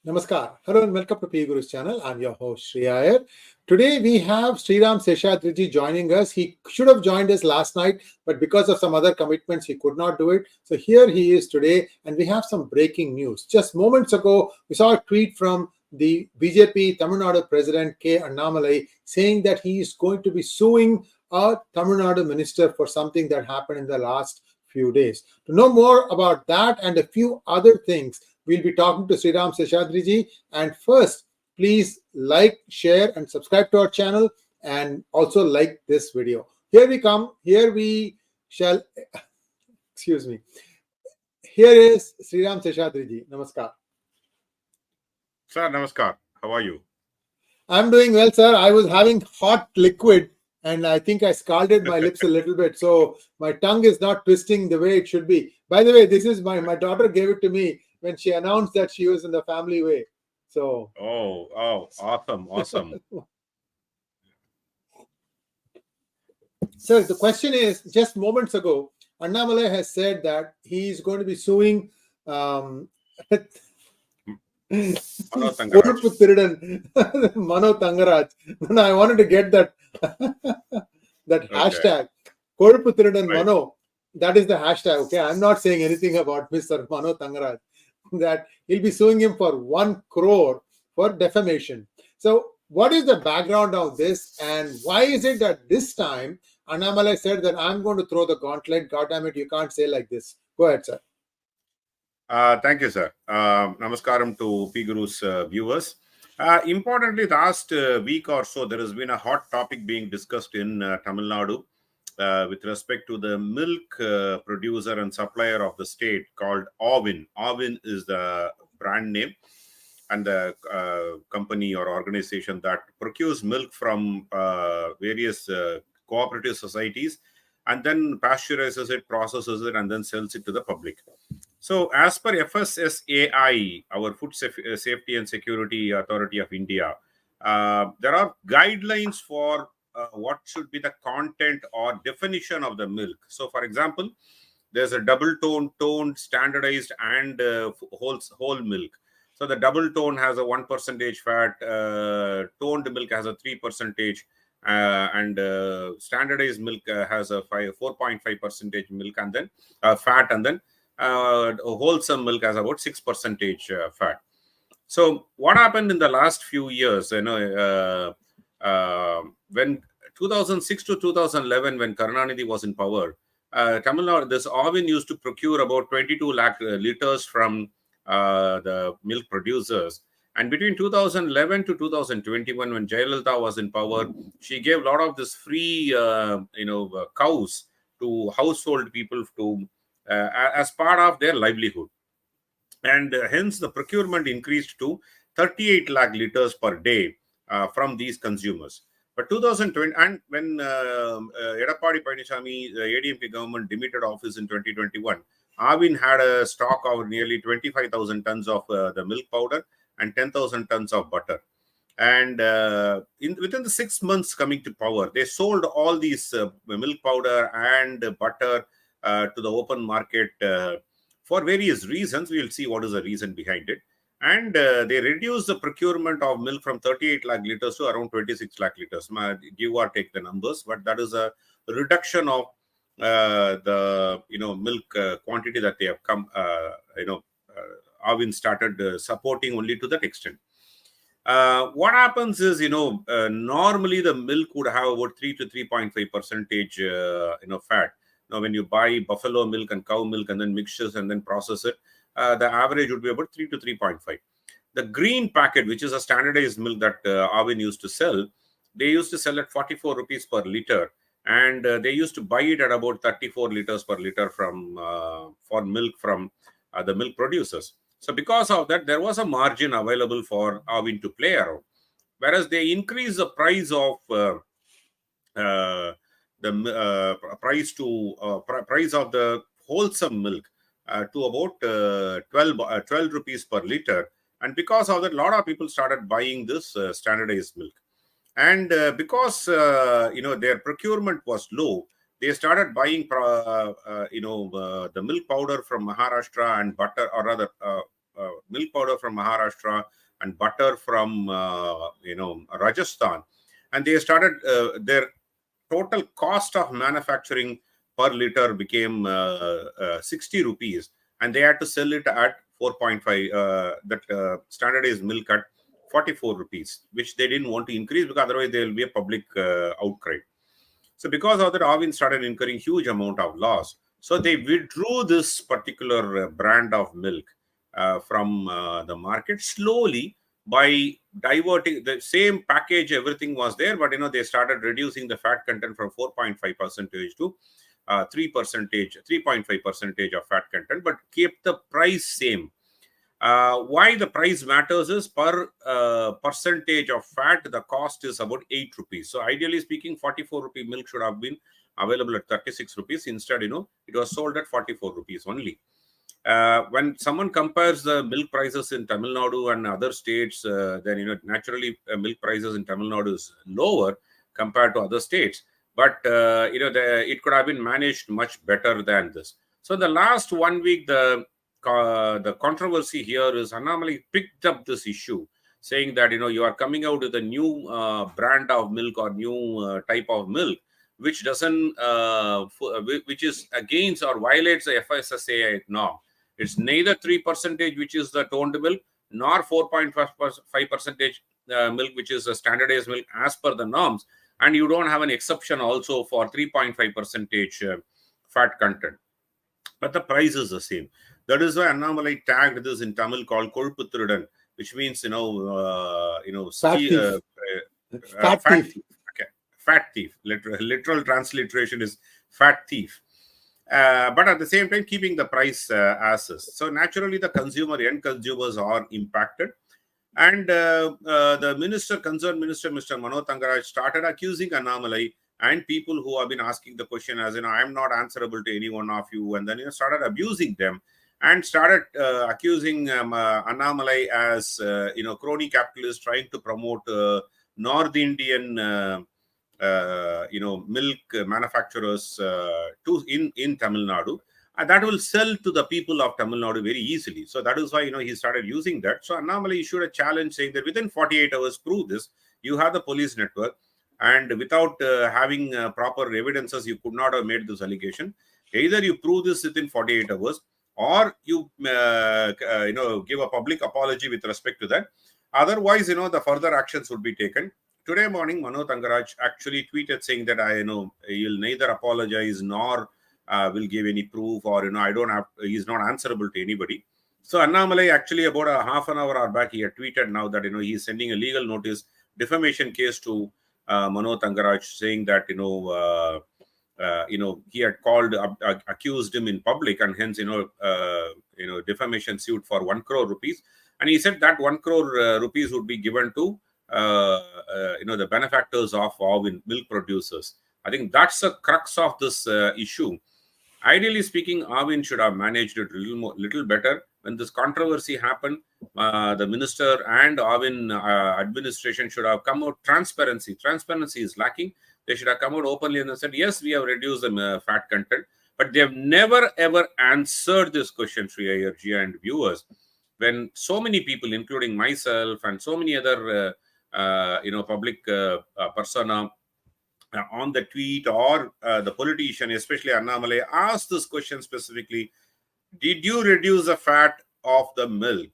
Namaskar. Hello and welcome to 𝗖𝗚𝘅 channel. I'm your host Sree Iyer. Today we have Sriram Seshadri joining us. He should have joined us last night, but because of some other commitments, he could not do it. So here he is today, and we have some breaking news. Just moments ago, we saw a tweet from the BJP Tamil Nadu President Annamalai saying that he is going to be suing a Tamil Nadu minister for something that happened in the last few days. To know more about that and a few other things, we'll be talking to Sriram Seshadri. And first, please like, share, and subscribe to our channel, and also like this video. Here we come. Here we shall. Excuse me. Here is Sriram Seshadri. Namaskar. Sir, namaskar. How are you? I'm doing well, sir. I was having hot liquid, and I think I scalded my lips a little bit, so my tongue is not twisting the way it should be. By the way, this is my daughter gave it to me when she announced that she was in the family way. So awesome. Sir, the question is, just moments ago, Annamalai has said that he is going to be suing Mano Thangaraj. No, I wanted to get that hashtag. Mano. That is the hashtag. Okay, I'm not saying anything about Mr. Mano Thangaraj. That he'll be suing him for 1 crore for defamation. So what is the background of this, and why is it that this time Annamalai said that I'm going to throw the gauntlet? God damn it, you can't say like this. Go ahead, sir. Thank you, sir. Namaskaram to 𝗖𝗚𝘅's viewers. Importantly, last week or so, there has been a hot topic being discussed in Tamil Nadu with respect to the milk producer and supplier of the state called 𝗼𝗚𝘅. 𝗼𝗚𝘅 is the brand name and the company or organization that procures milk from various cooperative societies and then pasteurizes it, processes it, and then sells it to the public. So as per FSSAI, our Food Safety and Security Authority of India, there are guidelines for what should be the content or definition of the milk. So for example, there's a double toned, standardized, and whole milk. So the double tone has a 1% fat, toned milk has a 3%, and standardized milk has a 4.5% milk and then fat, and then wholesome milk has about 6% fat. So what happened in the last few years, when 2006 to 2011, when Karunanidhi was in power, Tamil Nadu, this 𝗼𝗚𝘅 used to procure about 22 lakh liters from the milk producers. And between 2011 to 2021, when Jayalalitha was in power, she gave a lot of this free, cows to household people to as part of their livelihood. And hence the procurement increased to 38 lakh liters per day from these consumers. But 2020, and when 𝗏𝗚𝘅 Palaniswamy, the ADMK government demitted office in 2021, 𝗼𝗚𝘅 had a stock of nearly 25,000 tons of the milk powder and 10,000 tons of butter. And within the 6 months coming to power, they sold all these milk powder and butter to the open market for various reasons. We'll see what is the reason behind it. And they reduced the procurement of milk from 38 lakh liters to around 26 lakh liters. Give or take the numbers, but that is a reduction of the milk quantity that they have come. 𝗼𝗚𝘅 started supporting only to that extent. What happens is, normally the milk would have about 3 to 3.5% fat. Now, when you buy buffalo milk and cow milk and then mixtures and then process it, the average would be about 3 to 3.5. The green packet, which is a standardized milk that 𝗼𝗚𝘅 used to sell, they used to sell at 44 rupees per liter. And they used to buy it at about 34 liters per liter for milk from the milk producers. So because of that, there was a margin available for 𝗼𝗚𝘅 to play around. Whereas they increased the price of price of the wholesome milk to about 12 rupees per liter. And because of that, a lot of people started buying this standardized milk. And because their procurement was low, they started buying the milk powder from Maharashtra and butter, or rather milk powder from Maharashtra and butter from Rajasthan, and they started their total cost of manufacturing per liter became 60 rupees, and they had to sell it at 4.5 standardized milk at 44 rupees, which they didn't want to increase because otherwise there will be a public outcry. So because of that, Avin started incurring huge amount of loss. So they withdrew this particular brand of milk from the market slowly by diverting the same package. Everything was there, but they started reducing the fat content from 4.5% to 3.5% of fat content, but kept the price same. Why the price matters is per percentage of fat, the cost is about 8 rupees. So ideally speaking, 44 rupee milk should have been available at 36 rupees. Instead, it was sold at 44 rupees only. When someone compares the milk prices in Tamil Nadu and other states, then naturally milk prices in Tamil Nadu is lower compared to other states. But it could have been managed much better than this. So the last 1 week, the controversy here is Annamalai picked up this issue, saying that you are coming out with a new brand of milk or new type of milk, which doesn't, which is against or violates the FSSAI norm. It's neither 3%, which is the toned milk, nor 4.5% milk, which is a standardized milk as per the norms. And you don't have an exception also for 3.5% fat content. But the price is the same. That is why Annamalai tagged this in Tamil called 𝗘𝗚𝘅 𝗢𝘚, which means fat thief. Okay, fat thief. Literal transliteration is fat thief. But at the same time, keeping the price as is. So naturally, the end consumers are impacted. And the concerned minister, Mr. Mano Thangaraj, started accusing Annamalai and people who have been asking the question as, I am not answerable to any one of you. And then started abusing them and started accusing Annamalai as, crony capitalist trying to promote North Indian milk manufacturers in Tamil Nadu. That will sell to the people of Tamil Nadu very easily. So that is why, he started using that. So Annamalai issued a challenge saying that within 48 hours, prove this. You have the police network. And without having proper evidences, you could not have made this allegation. Either you prove this within 48 hours or you, give a public apology with respect to that. Otherwise, the further actions would be taken. Today morning, Mano Thangaraj actually tweeted saying that he'll neither apologize nor will give any proof, or he's not answerable to anybody. So Annamalai actually about a half an hour back, he had tweeted now that he's sending a legal notice, defamation case to Mano Thangaraj, saying that he had accused him in public, and hence defamation suit for 1 crore rupees. And he said that 1 crore rupees would be given to the benefactors of milk producers. I think that's the crux of this issue. Ideally speaking, Avin should have managed it little better. When this controversy happened, the minister and Avin administration should have come out. Transparency is lacking. They should have come out openly and said, yes, we have reduced the fat content, but they have never ever answered this question, Sree Iyer ji and viewers. When so many people, including myself and so many other public persona on the tweet, or the politician, especially Annamalai, asked this question specifically, did you reduce the fat of the milk?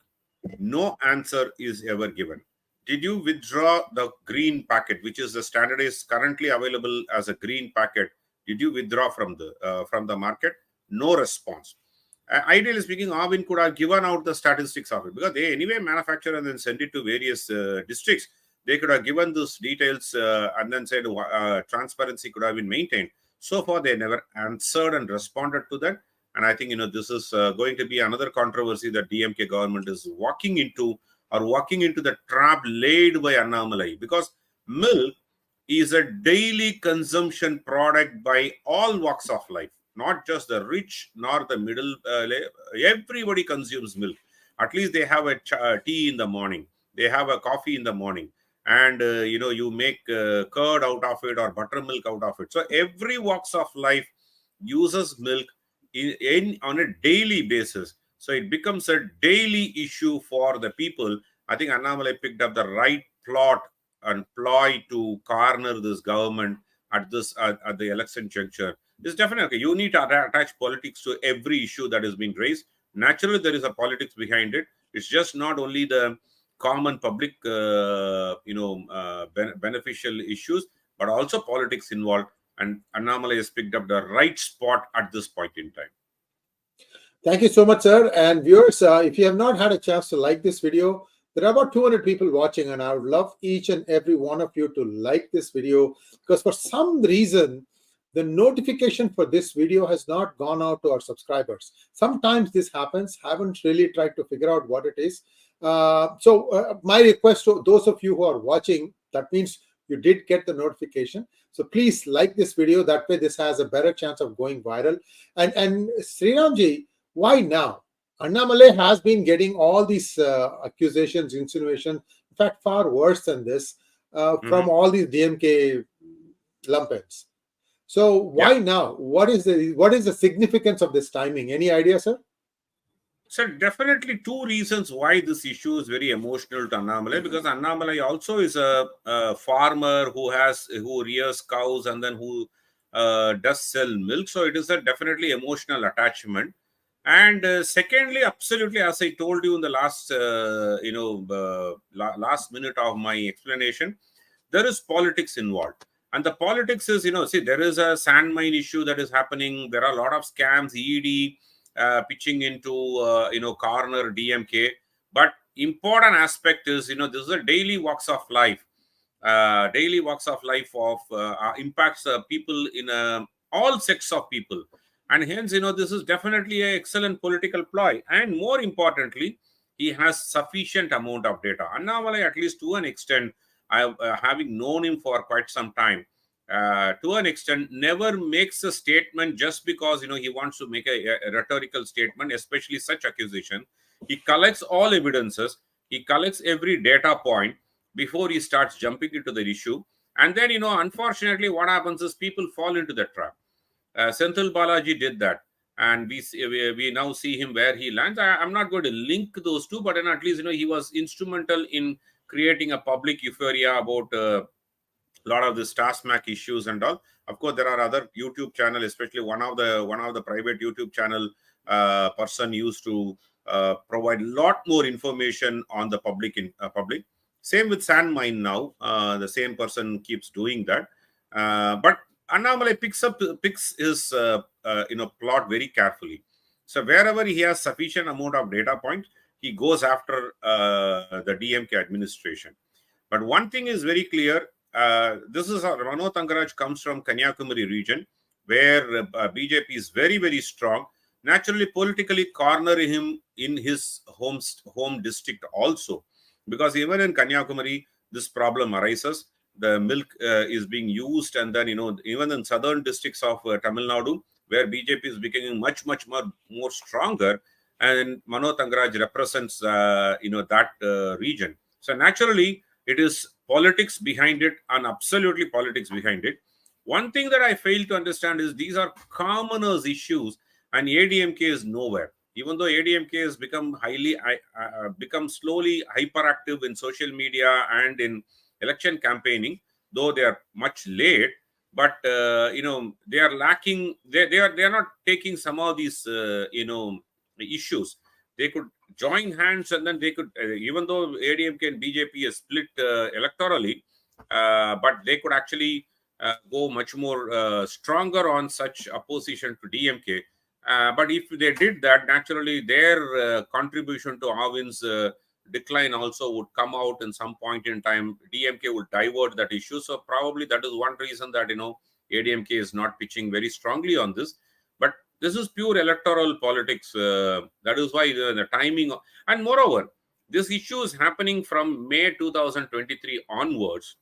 No answer is ever given. Did you withdraw the green packet, which is the standardized currently available as a green packet? Did you withdraw from the market? No response. Ideally speaking, Avin could have given out the statistics of it, because they anyway manufacture and then send it to various districts. They could have given those details and then said transparency could have been maintained. So far, they never answered and responded to that. And I think, this is going to be another controversy that DMK government is walking into the trap laid by Annamalai, because milk is a daily consumption product by all walks of life, not just the rich nor the middle. Everybody consumes milk. At least they have a tea in the morning. They have a coffee in the morning. And, you make curd out of it or buttermilk out of it. So every walks of life uses milk on a daily basis. So it becomes a daily issue for the people. I think Annamalai picked up the right plot and ploy to corner this government at the election juncture. It's definitely okay. You need to attach politics to every issue that has been raised. Naturally, there is a politics behind it. It's just not only the common public, beneficial issues, but also politics involved. And Annamalai has picked up the right spot at this point in time. Thank you so much, sir. And viewers, if you have not had a chance to like this video, there are about 200 people watching, and I would love each and every one of you to like this video, because for some reason, the notification for this video has not gone out to our subscribers. Sometimes this happens. Haven't really tried to figure out what it is. So my request to those of you who are watching, that means you did get the notification. So please like this video. That way this has a better chance of going viral. And Sriramji, why now? Annamalai has been getting all these accusations, insinuations, in fact, far worse than this, from all these DMK lumpets. So why now? What is the significance of this timing? Any idea, sir? So definitely two reasons why this issue is very emotional to Annamalai, because Annamalai also is a farmer who rears cows and then who does sell milk. So it is a definitely emotional attachment. And secondly, absolutely, as I told you in the last last minute of my explanation, there is politics involved. And the politics is, see, there is a sand mine issue that is happening. There are a lot of scams, ED pitching into, corner DMK. But important aspect is, this is a daily walks of life. Daily walks of life of impacts people in all sects of people. And hence, this is definitely an excellent political ploy. And more importantly, he has sufficient amount of data. Annamalai, at least to an extent, having known him for quite some time, to an extent, never makes a statement just because, he wants to make a rhetorical statement, especially such accusation. He collects all evidences. He collects every data point before he starts jumping into the issue. And then, unfortunately, what happens is people fall into the trap. Senthil Balaji did that, and we now see him where he lands. I'm not going to link those two, but then at least he was instrumental in creating a public euphoria about a lot of the STASMAC issues and all. Of course, there are other YouTube channels, especially one of the private YouTube channel person used to provide a lot more information on the public. Same with sand mine now. The same person keeps doing that, but Annamalai picks his plot very carefully. So wherever he has sufficient amount of data points, he goes after the DMK administration. But one thing is very clear. This is how Mano Thangaraj comes from Kanyakumari region, where BJP is very, very strong. Naturally, politically corner him in his home district also, because even in Kanyakumari, this problem arises. The milk is being used, and then even in southern districts of Tamil Nadu, where BJP is becoming much more stronger, and Mano Thangaraj represents that region. So naturally, it is politics behind it, and absolutely politics behind it. One thing that I fail to understand is these are commoners' issues, and ADMK is nowhere. Even though ADMK has become slowly hyperactive in social media and in election campaigning, though they are much late, but they are lacking. They are not taking some of these issues. They could join hands, and then they could, even though ADMK and BJP is split electorally, but they could actually go much more stronger on such opposition to DMK. But if they did that, naturally their contribution to Arvind's decline also would come out in some point in time. DMK would divert that issue. So probably that is one reason that ADMK is not pitching very strongly on this. But this is pure electoral politics. That is why the timing. And moreover, this issue is happening from May 2023 onwards.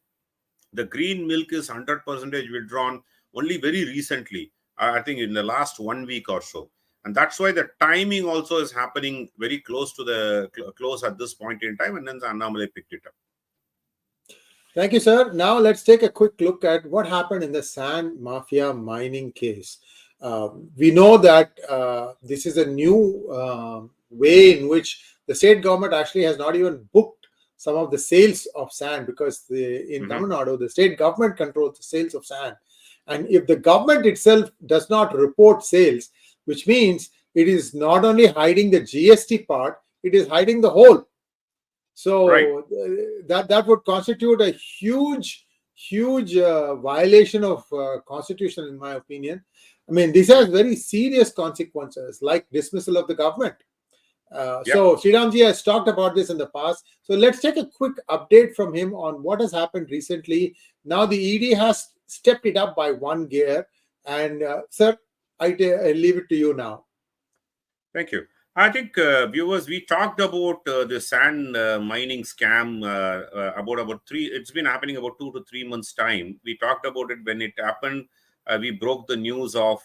The green milk is 100% withdrawn only very recently. I think in the last 1 week or so. And that's why the timing also is happening very close at this point in time. And then Annamalai picked it up. Thank you, sir. Now let's take a quick look at what happened in the sand mafia mining case. We know that this is a new way in which the state government actually has not even booked some of the sales of sand, because in Tamil Nadu, the state government controls the sales of sand. And if the government itself does not report sales, which means it is not only hiding the GST part, it is hiding the whole. So that would constitute a huge violation of constitution, in my opinion. I mean, this has very serious consequences, like dismissal of the government. So Sriramji has talked about this in the past. So let's take a quick update from him on what has happened recently. Now the ED has stepped it up by one gear. And sir, I leave it to you now. Thank you. I think, viewers, we talked about the sand mining scam it's been happening about 2 to 3 months' time. We talked about it when it happened. We broke the news of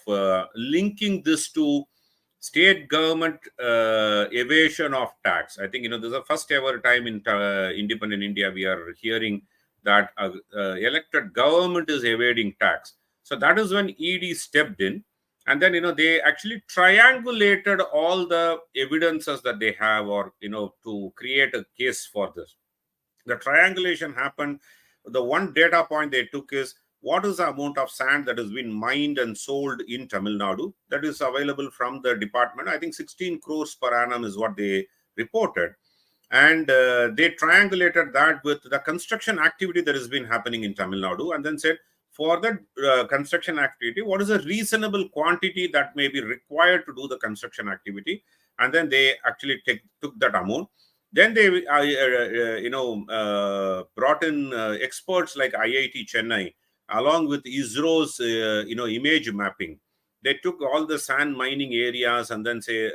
linking this to state government evasion of tax. I think, this is the first ever time in independent India we are hearing that elected government is evading tax. So that is when ED stepped in. And then, they actually triangulated all the evidences that they have, or, to create a case for this. The triangulation happened. The one data point they took is, what is the amount of sand that has been mined and sold in Tamil Nadu that is available from the department? I think 16 crores per annum is what they reported. And they triangulated that with the construction activity that has been happening in Tamil Nadu, and then said, for the construction activity, what is a reasonable quantity that may be required to do the construction activity? And then they actually took that amount. Then they, brought in experts like IIT Chennai, along with ISRO's, image mapping. They took all the sand mining areas and then say,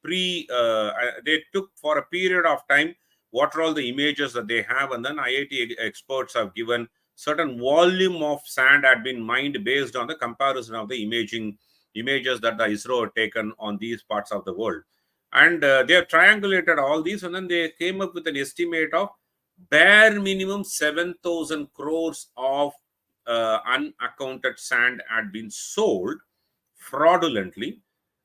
they took for a period of time what are all the images that they have, and then IIT experts have given certain volume of sand had been mined based on the comparison of the images that the ISRO had taken on these parts of the world. And they have triangulated all these, and then they came up with an estimate of bare minimum 7,000 crores of unaccounted sand had been sold fraudulently,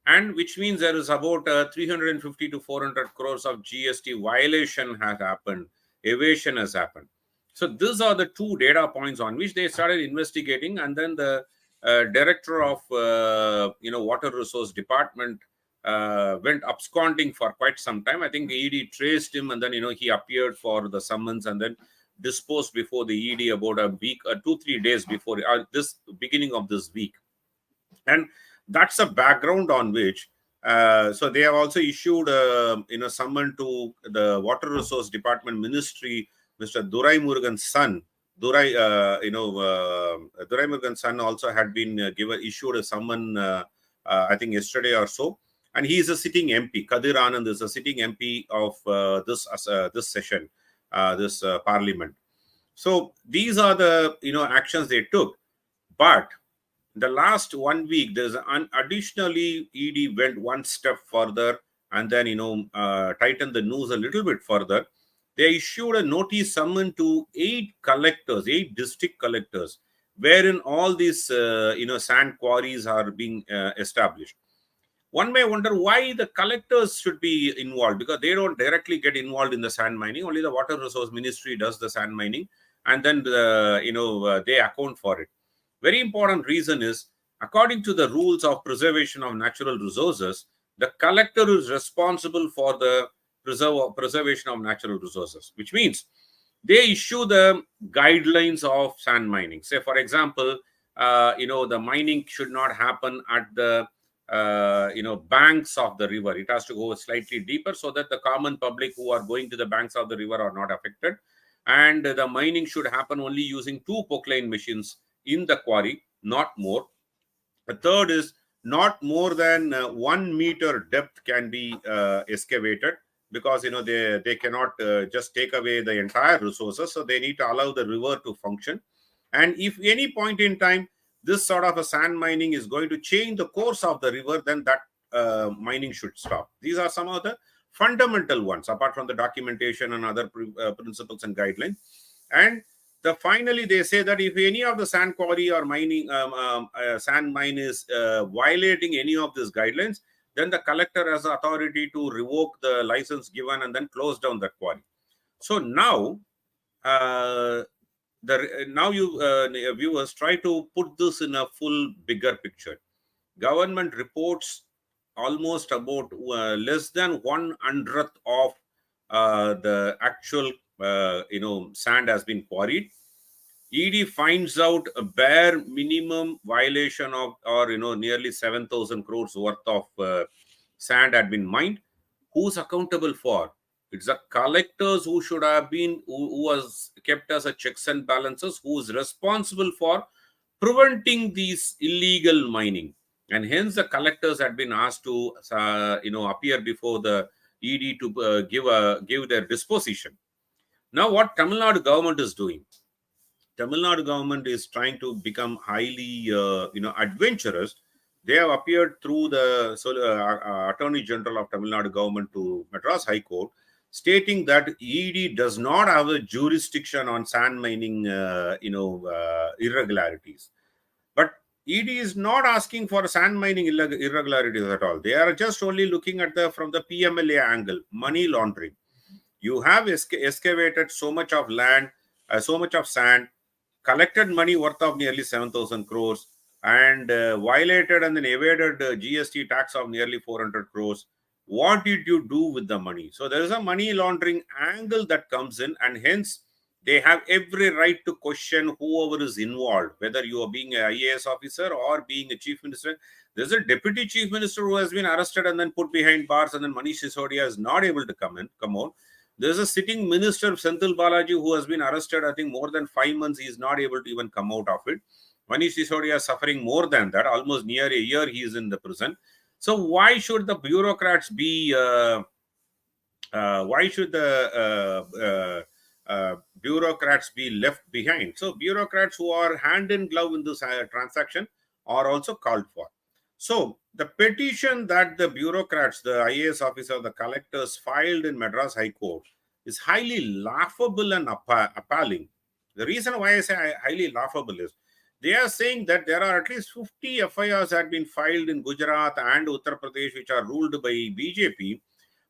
and which means there is about 350 to 400 crores of GST violation has happened, evasion has happened. So these are the two data points on which they started investigating, and then the director of Water Resource Department went absconding for quite some time. I think the ED traced him, and then he appeared for the summons and then disposed before the ED about a week or 2-3 days before this beginning of this week. And that's a background on which so they have also issued summon to the Water Resource Department Ministry. Mr. 𝗖𝙧𝙤𝗀𝗼's son, 𝗖𝙧𝙤𝗀𝗼's son also had been issued a summon, I think yesterday or so, and he is a sitting MP. Kadir Anand is a sitting MP of this session, this parliament. So these are the actions they took. But the last 1 week, there's additionally ED went one step further and then tightened the noose a little bit further. They issued a notice summon to 8 district collectors, wherein all these sand quarries are being established. One may wonder why the collectors should be involved, because they don't directly get involved in the sand mining. Only the Water Resource Ministry does the sand mining, and then they account for it. Very important reason is, according to the rules of preservation of natural resources, the collector is responsible for the preservation of natural resources, which means they issue the guidelines of sand mining. Say, for example, the mining should not happen at the banks of the river. It has to go slightly deeper so that the common public who are going to the banks of the river are not affected. And the mining should happen only using 2 pocline machines in the quarry, not more. The third is, not more than 1 meter depth can be excavated, because they cannot just take away the entire resources, so they need to allow the river to function. And if any point in time this sort of a sand mining is going to change the course of the river, then that mining should stop. These are some of the fundamental ones, apart from the documentation and other principles and guidelines. And finally, they say that if any of the sand quarry or mining sand mine is violating any of these guidelines, then the collector has the authority to revoke the license given and then close down that quarry. So now, you viewers try to put this in a full bigger picture. Government reports almost about less than 1/100th of the actual sand has been quarried. ED finds out a bare minimum violation of, or nearly 7,000 crores worth of sand had been mined. Who's accountable for? It's the collectors who should have been, who was kept as a checks and balances, who is responsible for preventing these illegal mining. And hence the collectors had been asked to appear before the ED to give their disposition. Now what Tamil Nadu government is doing? Tamil Nadu government is trying to become highly adventurous. They have appeared through the Attorney General of Tamil Nadu government to Madras High Court, stating that ED does not have a jurisdiction on sand mining irregularities. But ED is not asking for sand mining irregularities at all. They are just only looking at from the PMLA angle, money laundering. You have excavated so much of land, so much of sand, collected money worth of nearly 7,000 crores, and violated and then evaded GST tax of nearly 400 crores. What did you do with the money? So there is a money laundering angle that comes in, and hence they have every right to question whoever is involved, whether you are being an IAS officer or being a chief minister. There's a deputy chief minister who has been arrested and then put behind bars, and then Manish Sisodia is not able to come out. There's a sitting minister, Senthil Balaji, who has been arrested, I think, more than 5 months. He is not able to even come out of it. Manish Sisodia is suffering more than that. Almost near a year he is in the prison. So why should the bureaucrats be bureaucrats be left behind? So bureaucrats who are hand in glove in this transaction are also called for. So the petition that the bureaucrats, the IAS officer, the collectors filed in Madras High Court is highly laughable and appalling. The reason why I say highly laughable is they are saying that there are at least 50 FIRs that have been filed in Gujarat and Uttar Pradesh which are ruled by BJP,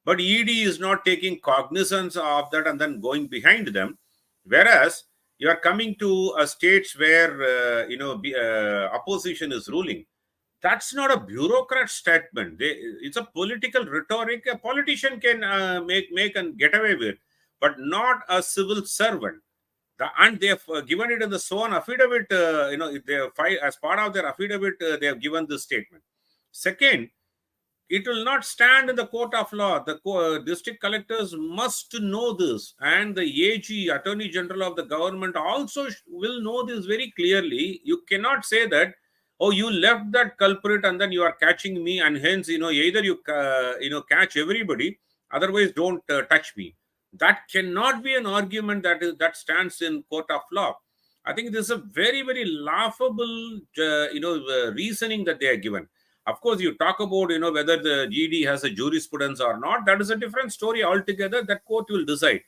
but ED is not taking cognizance of that and then going behind them. Whereas you are coming to states where opposition is ruling. That's not a bureaucrat statement. It's a political rhetoric. A politician can make and get away with, but not a civil servant. And they have given it in the sworn affidavit. They have as part of their affidavit, they have given this statement. Second, it will not stand in the court of law. The district collectors must know this, and the AG, Attorney General of the government, also will know this very clearly. You cannot say that, oh, you left that culprit and then you are catching me, and hence, either you catch everybody, otherwise don't touch me. That cannot be an argument that stands in court of law. I think this is a very, very laughable, reasoning that they are given. Of course, you talk about, whether the GD has a jurisprudence or not. That is a different story altogether. That court will decide.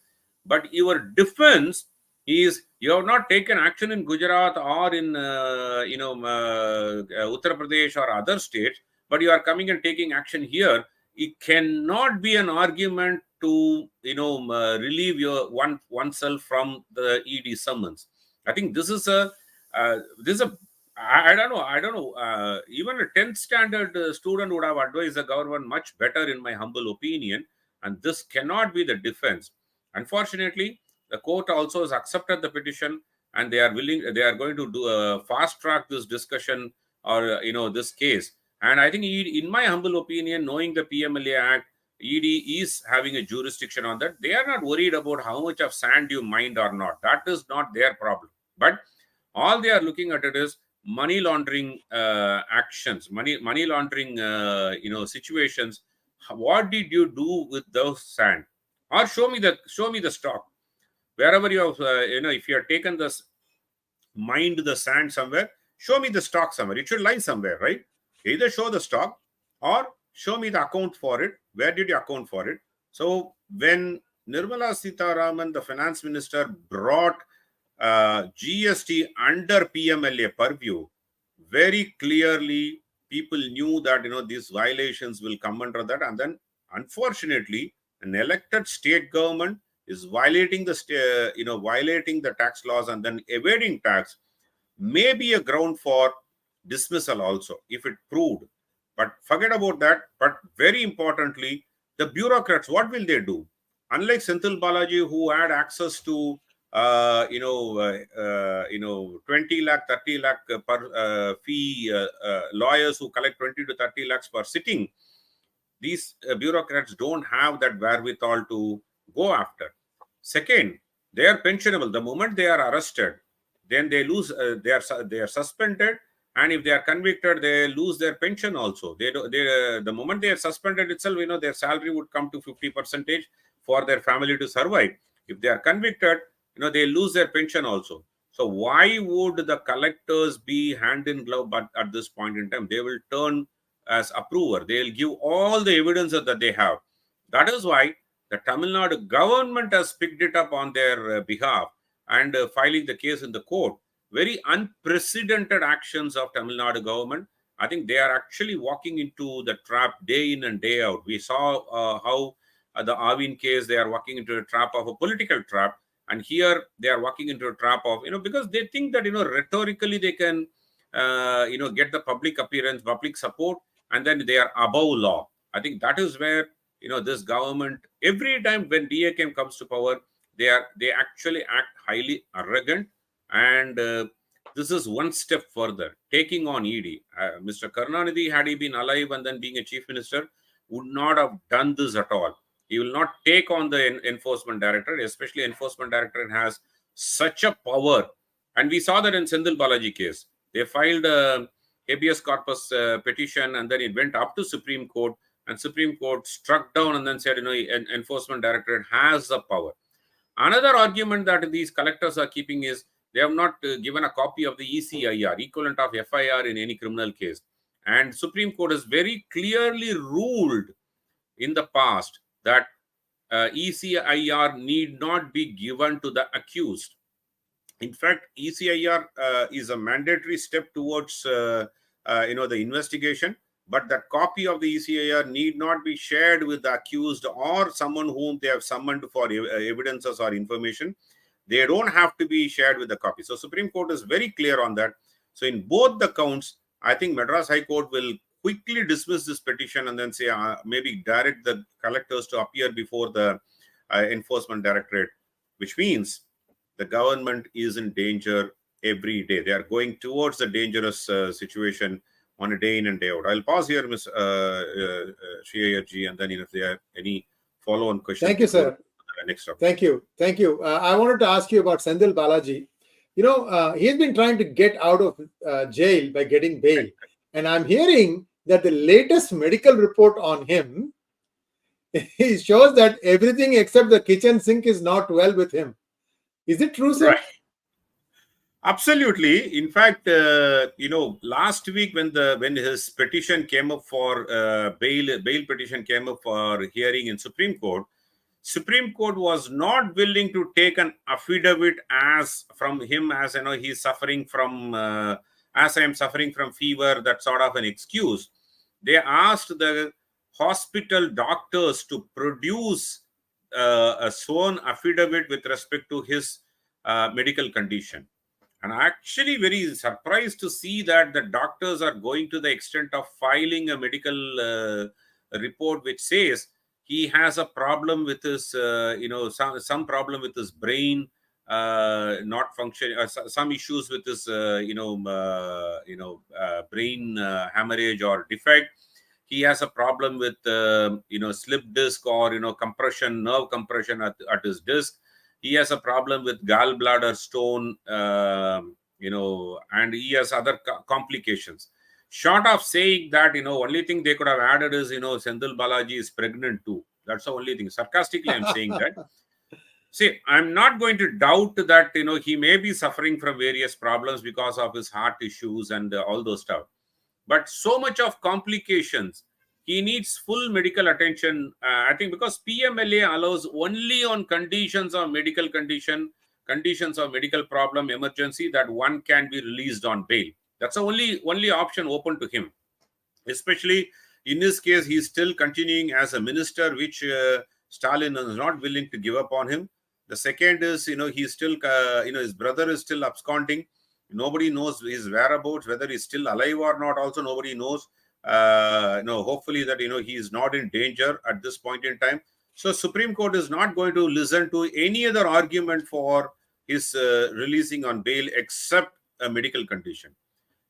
But your defense is you have not taken action in Gujarat or in Uttar Pradesh or other states, but you are coming and taking action here. It cannot be an argument to relieve oneself from the ED summons. I think this is a I don't know. Even a 10th standard student would have advised the government much better, in my humble opinion. And this cannot be the defense. Unfortunately, the court also has accepted the petition, and they are going to do fast track this discussion or this case. And I think, in my humble opinion, knowing the PMLA Act, ED is having a jurisdiction on that. They are not worried about how much of sand you mined or not. That is not their problem. But all they are looking at it is money laundering actions, money laundering situations. What did you do with those sand? Or show me the stock. Wherever you have if you have taken this, mined the sand somewhere, show me the stock somewhere. It should lie somewhere, right? Either show the stock or show me the account for it. Where did you account for it? So when Nirmala Sitharaman, the finance minister, brought GST under PMLA purview, very clearly people knew that, these violations will come under that. And then, unfortunately, an elected state government is violating the tax laws and then evading tax may be a ground for dismissal also, if it proved. But forget about that. But very importantly, the bureaucrats, what will they do? Unlike Senthil Balaji, who had access to 20 lakh, 30 lakh per fee, lawyers who collect 20 to 30 lakhs per sitting, these bureaucrats don't have that wherewithal to go after. Second, they are pensionable. The moment they are arrested, then they lose. They are suspended, and if they are convicted, they lose their pension also. The moment they are suspended itself, their salary would come to 50% for their family to survive. If they are convicted, they lose their pension also. So why would the collectors be hand in glove? But at this point in time, they will turn as approver. They will give all the evidence that they have. That is why the Tamil Nadu government has picked it up on their behalf and filing the case in the court. Very unprecedented actions of Tamil Nadu government. I think they are actually walking into the trap day in and day out. We saw how the Arvind case, they are walking into a trap of a political trap. And here they are walking into a trap of, because they think that, rhetorically they can, get the public appearance, public support, and then they are above law. I think that is where, this government, every time when DAK comes to power, they actually act highly arrogant. And this is one step further, taking on ED. Mr. Karunanidhi, had he been alive and then being a chief minister, would not have done this at all. He will not take on the enforcement director, especially enforcement director has such a power. And we saw that in Senthil Balaji case. They filed a habeas corpus petition, and then it went up to Supreme Court, and Supreme Court struck down and then said, enforcement directorate has the power. Another argument that these collectors are keeping is they have not given a copy of the ECIR, equivalent of FIR in any criminal case. And Supreme Court has very clearly ruled in the past that ECIR need not be given to the accused. In fact, ECIR is a mandatory step towards the investigation, but that copy of the ECIR need not be shared with the accused or someone whom they have summoned for evidences or information. They don't have to be shared with the copy. So Supreme Court is very clear on that. So in both the counts, I think Madras High Court will quickly dismiss this petition and then say maybe direct the collectors to appear before the enforcement directorate, which means the government is in danger every day. They are going towards the dangerous situation on a day in and day out. I'll pause here, Ms. Sree Iyer ji, and then if there are any follow-on questions. Thank you, sir. Next up. Thank you. Thank you. I wanted to ask you about Senthil Balaji. He's been trying to get out of jail by getting bail. And I'm hearing that the latest medical report on him shows that everything except the kitchen sink is not well with him. Is it true, sir? Right. Absolutely. In fact, last week when his petition came up for bail petition came up for hearing in Supreme Court was not willing to take an affidavit as from him as he's suffering from as I am suffering from fever, that sort of an excuse. They asked the hospital doctors to produce a sworn affidavit with respect to his medical condition. And I'm actually very surprised to see that the doctors are going to the extent of filing a medical report which says he has a problem with his, some problem with his brain not functioning, some issues with his, brain hemorrhage or defect. He has a problem with, slip disc or, compression, nerve compression at his disc. He has a problem with gallbladder stone, and he has other complications. Short of saying that, only thing they could have added is, Senthil Balaji is pregnant too. That's the only thing. Sarcastically, I'm saying that. See, I'm not going to doubt that, he may be suffering from various problems because of his heart issues and all those stuff. But so much of complications, he needs full medical attention. I think because PMLA allows only on conditions of medical condition, conditions of medical problem, emergency, that one can be released on bail. That's the only option open to him. Especially in this case, he's still continuing as a minister, which Stalin is not willing to give up on him. The second is, he's still, his brother is still absconding. Nobody knows his whereabouts, whether he's still alive or not. Also, nobody knows. Hopefully that, he is not in danger at this point in time. So Supreme Court is not going to listen to any other argument for his releasing on bail except a medical condition.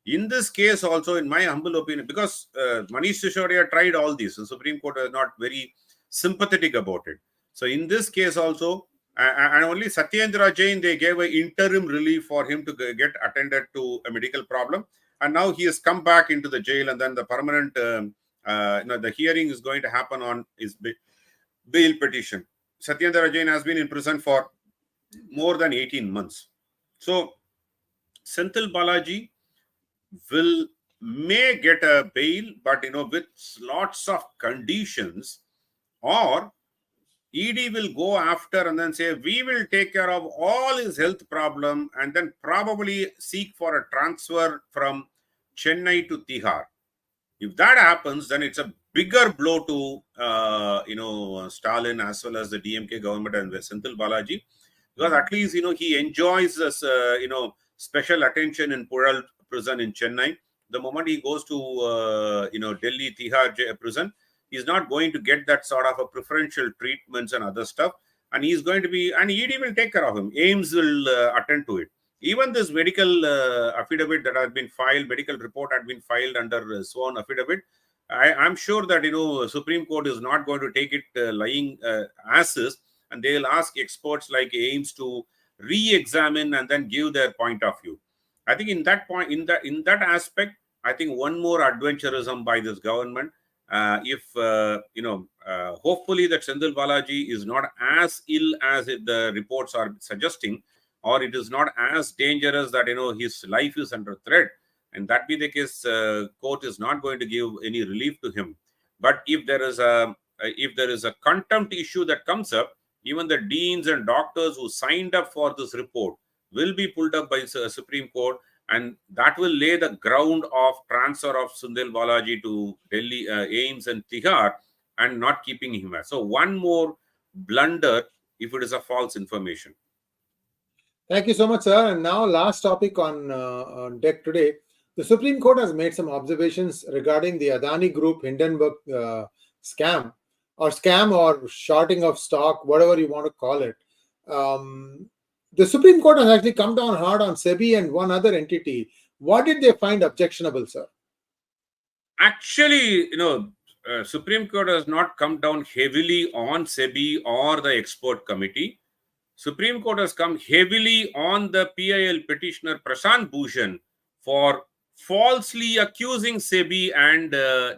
In this case also, in my humble opinion, because Manish Sisodia tried all this, the Supreme Court is not very sympathetic about it. So in this case also, and only Satyendra Jain, they gave an interim relief for him to get attended to a medical problem. And now he has come back into the jail, and then the permanent, the hearing is going to happen on his bail petition. Satyendra Jain has been in prison for more than 18 months. So Senthil Balaji may get a bail, but with lots of conditions, or ED will go after and then say, we will take care of all his health problem, and then probably seek for a transfer from Chennai to Tihar. If that happens, then it's a bigger blow to Stalin as well as the DMK government and Senthil Balaji, because at least he enjoys this special attention in Pural prison in Chennai. The moment he goes to Delhi Tihar prison, he's not going to get that sort of a preferential treatments and other stuff, and he's going to be, and ED will take care of him. AIMS will attend to it. Even this medical affidavit that has been filed, medical report had been filed under sworn affidavit. I'm sure that Supreme Court is not going to take it lying as is, and they will ask experts like AIMS to re-examine and then give their point of view. I think in that point, in that aspect, I think one more adventurism by this government. Hopefully that Senthil Balaji is not as ill as the reports are suggesting, or it is not as dangerous that his life is under threat, and that be the case, court is not going to give any relief to him. But if there is a contempt issue that comes up, even the deans and doctors who signed up for this report will be pulled up by the Supreme Court, and that will lay the ground of transfer of Senthil Balaji to Delhi, AIMS and Tihar, and not keeping him as. So one more blunder if it is a false information. Thank you so much, sir. And now last topic on deck today. The Supreme Court has made some observations regarding the Adani Group Hindenburg scam or shorting of stock, whatever you want to call it. The Supreme Court has actually come down hard on SEBI and one other entity. What did they find objectionable, sir? Actually, Supreme Court has not come down heavily on SEBI or the expert committee. Supreme Court has come heavily on the PIL petitioner Prashant Bhushan for falsely accusing SEBI and the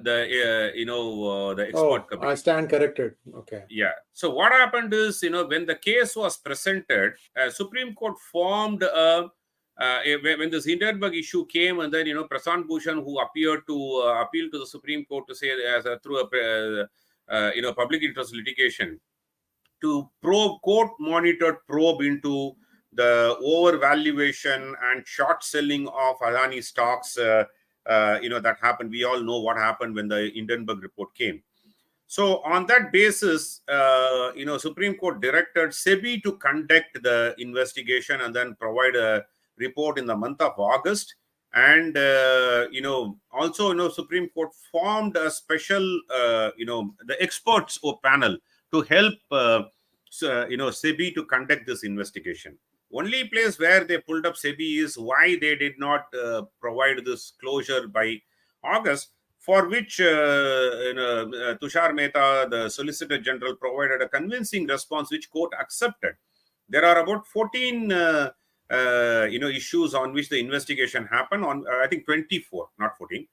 expert committee. I stand corrected. Okay. Yeah. So what happened is, when the case was presented, Supreme Court formed when this Hindenburg issue came, and then Prashant Bhushan, who appeared to appeal to the Supreme Court to say through a public interest litigation to court-monitored probe into the overvaluation and short selling of Adani stocks, that happened. We all know what happened when the Hindenburg report came. So on that basis, Supreme Court directed SEBI to conduct the investigation and then provide a report in the month of August. And, also, Supreme Court formed a special, the experts panel to help, SEBI to conduct this investigation. Only place where they pulled up SEBI is why they did not provide this closure by August, for which Tushar Mehta, the Solicitor General, provided a convincing response, which court accepted. There are about 14 issues on which the investigation happened. On I think 24, not 14.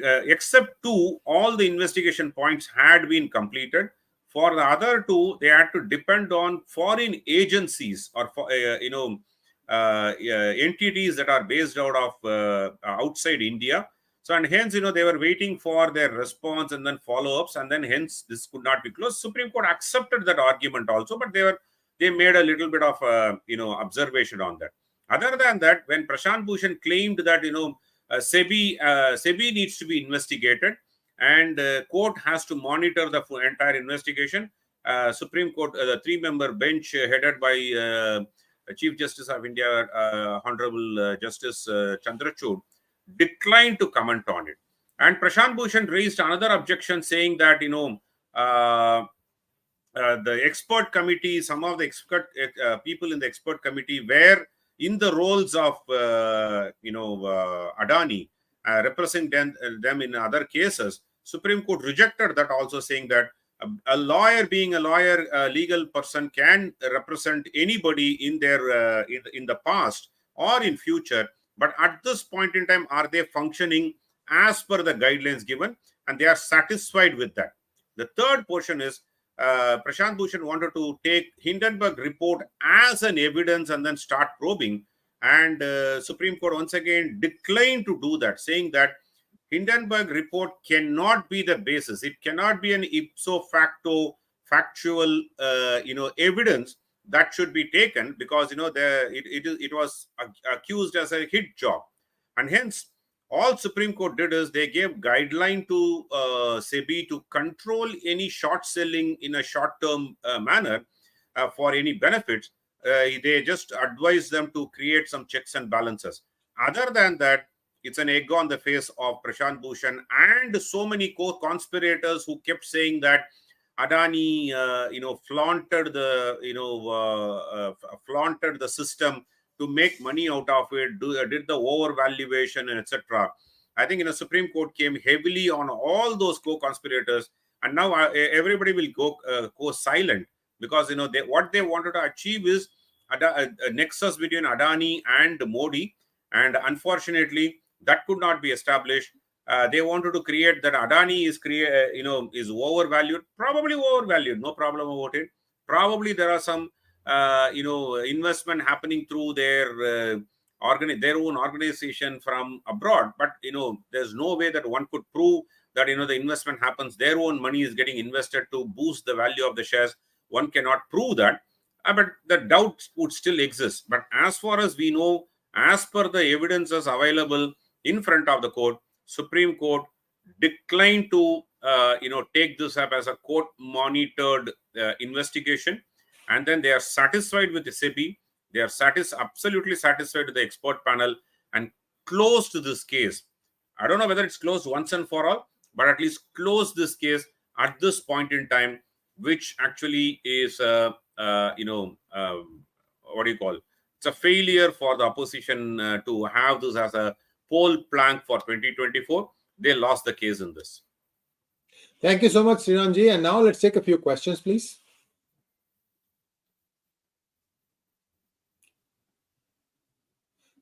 Except 2, all the investigation points had been completed. For the other 2, they had to depend on foreign agencies or entities that are based out of outside India. So, and hence, they were waiting for their response and then follow-ups, and then hence this could not be closed. Supreme Court accepted that argument also, but they made a little bit of observation on that. Other than that, when Prashant Bhushan claimed that SEBI needs to be investigated, and court has to monitor the entire investigation. Supreme Court, the 3-member bench headed by Chief Justice of India, Honorable Justice Chandrachud, declined to comment on it. And Prashant Bhushan raised another objection, saying that, the expert committee, some of the expert people in the expert committee were in the roles of, Adani, representing them in other cases. Supreme Court rejected that, also saying that a lawyer, being a lawyer, a legal person, can represent anybody in their in the past or in future. But at this point in time, are they functioning as per the guidelines given? And they are satisfied with that. The third portion is, Prashant Bhushan wanted to take Hindenburg report as an evidence and then start probing. And Supreme Court once again declined to do that, saying that Hindenburg report cannot be the basis. It cannot be an ipso facto factual, evidence that should be taken, because it was accused as a hit job, and hence all Supreme Court did is they gave guideline to SEBI to control any short selling in a short-term manner for any benefits. They just advised them to create some checks and balances. Other than that, it's an egg on the face of Prashant Bhushan and so many co-conspirators who kept saying that Adani, flaunted the system to make money out of it, did the overvaluation, and etc. I think Supreme Court came heavily on all those co-conspirators, and now everybody will go silent, because what they wanted to achieve is a nexus between Adani and Modi, and unfortunately that could not be established. They wanted to create that Adani is overvalued, probably overvalued, no problem about it. Probably there are some investment happening through their own organization from abroad, but there's no way that one could prove that the investment happens, their own money is getting invested to boost the value of the shares. One cannot prove that, but the doubt would still exist. But as far as we know, as per the evidences available in front of the court, Supreme Court declined to take this up as a court monitored investigation. And then they are satisfied with the SEBI. They are absolutely satisfied with the expert panel and closed this case. I don't know whether it's closed once and for all, but at least closed this case at this point in time, which actually is, what do you call? It's a failure for the opposition to have this as a poll plank for 2024. They lost the case in this. Thank you so much, Sriramji. And now let's take a few questions, please.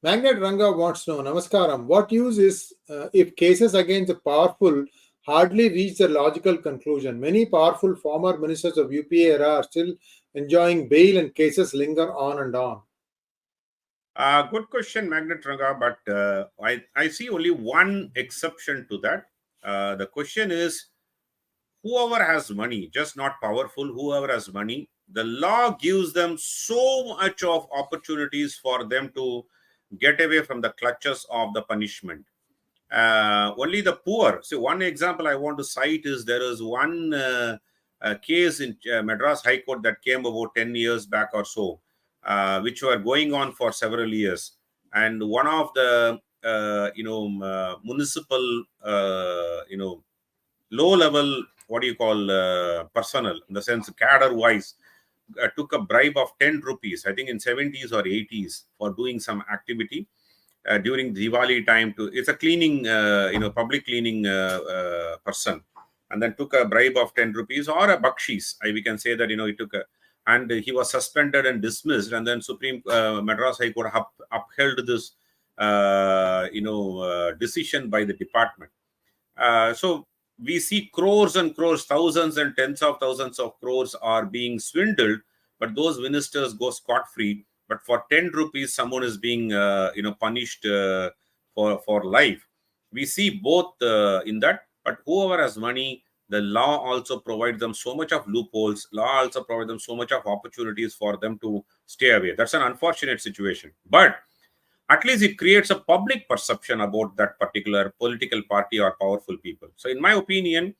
Magnet Ranga wants to know, Namaskaram, what use is if cases against the powerful hardly reach the logical conclusion? Many powerful former ministers of UPA era are still enjoying bail and cases linger on and on. Good question, Magnet Ranga, but I see only one exception to that. The question is, whoever has money, just not powerful, whoever has money, the law gives them so much of opportunities for them to get away from the clutches of the punishment. Only the poor. So one example I want to cite is there is one case in Madras High Court that came about 10 years back or so, which were going on for several years. And one of the, municipal, low-level, personnel, in the sense cadre-wise, took a bribe of 10 rupees, I think in 70s or 80s, for doing some activity during Diwali time. It's a cleaning, public cleaning person, and then took a bribe of 10 rupees or a bakshees. We can say that, he took and he was suspended and dismissed. And then Madras High Court upheld this, decision by the department. So we see crores and crores, thousands and tens of thousands of crores are being swindled, but those ministers go scot-free. But for 10 rupees, someone is being, punished for life. We see both in that, but whoever has money, the law also provides them so much of loopholes. Law also provides them so much of opportunities for them to stay away. That's an unfortunate situation. But at least it creates a public perception about that particular political party or powerful people. So in my opinion,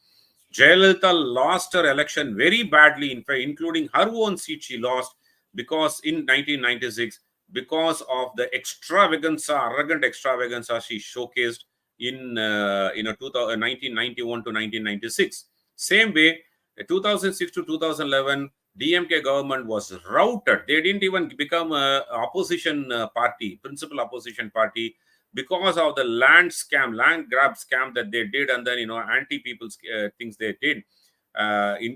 Jayalalitha lost her election very badly, in fact, including her own seat she lost because in 1996, because of the arrogant extravaganza she showcased in 1991 to 1996. Same way, 2006 to 2011, DMK government was routed. They didn't even become a principal opposition party, because of the land grab scam that they did, and then anti-people's things they did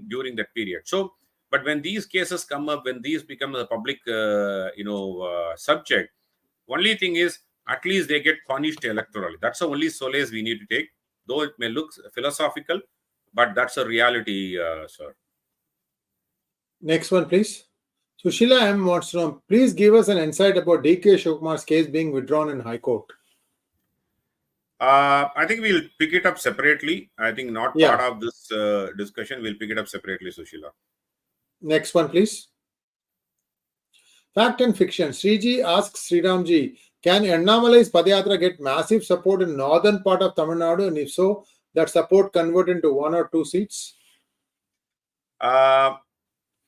during that period. So, but when these cases come up, when these become a public subject, only thing is at least they get punished electorally. That's the only solace we need to take, though it may look philosophical, but that's a reality, sir. Next one, please. Sushila M. wants to know, please give us an insight about DK Sivakumar's case being withdrawn in High Court. I think we'll pick it up separately. I think not part of this discussion. We'll pick it up separately, Sushila. Next one, please. Fact and fiction. Sriji asks Sriramji, can Annamalai's padayatra get massive support in northern part of Tamil Nadu? And if so, that support convert into 1 or 2 seats?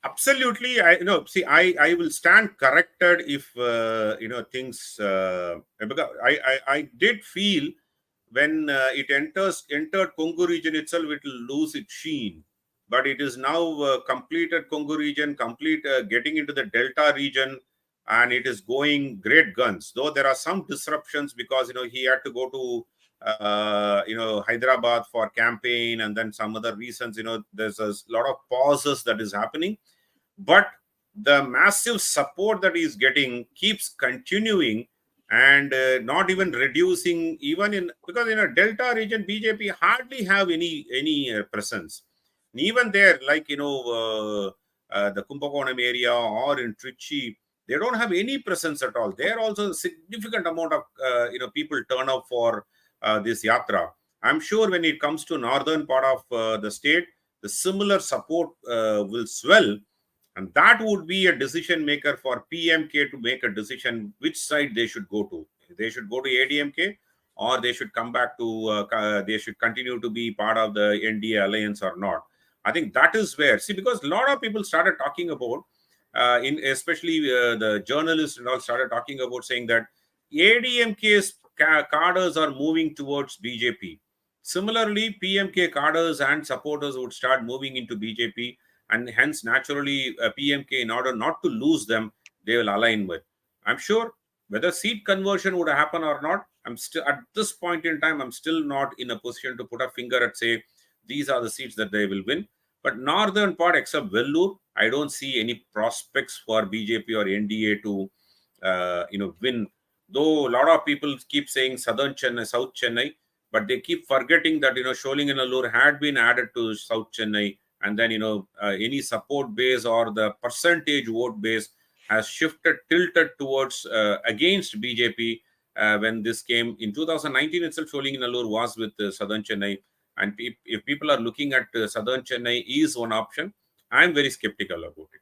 Absolutely. I will stand corrected if things because I did feel when it entered Congo region itself, it will lose its sheen. But it is now completed Congo region, getting into the Delta region, and it is going great guns. Though there are some disruptions because he had to go to Hyderabad for campaign, and then some other reasons. There's a lot of pauses that is happening, but the massive support that he's getting keeps continuing and not even reducing. Because in a Delta region, BJP hardly have any presence. And even there, like the Kumbakonam area or in Trichy, they don't have any presence at all. There also a significant amount of people turn up for this yatra. I'm sure when it comes to northern part of the state, the similar support will swell, and that would be a decision maker for PMK to make a decision which side they should go to. They should go to ADMK, or they should come back to they should continue to be part of the NDA alliance or not. I think that is where, because a lot of people started talking about, especially the journalists and all started talking about, saying that ADMK's cadres are moving towards BJP. Similarly, PMK cadres and supporters would start moving into BJP, and hence naturally PMK, in order not to lose them, they will align with. I'm sure whether seat conversion would happen or not, I'm still at this point in time, I'm still not in a position to put a finger and say these are the seats that they will win. But northern part, except Vellore, I don't see any prospects for BJP or NDA to win. Though a lot of people keep saying Southern Chennai, South Chennai, but they keep forgetting that Sholinganallur had been added to South Chennai, and then any support base or the percentage vote base has tilted towards against BJP when this came in 2019 itself. Sholinganallur was with Southern Chennai, and if people are looking at Southern Chennai is one option, I'm very skeptical about it.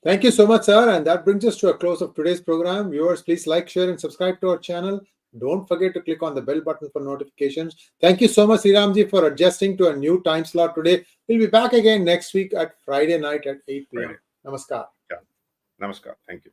Thank you so much, sir. And that brings us to a close of today's program. Viewers, please like, share, and subscribe to our channel. Don't forget to click on the bell button for notifications. Thank you so much, Sriramji, for adjusting to a new time slot today. We'll be back again next week at Friday night at 8 p.m. Namaskar. Yeah. Namaskar. Thank you.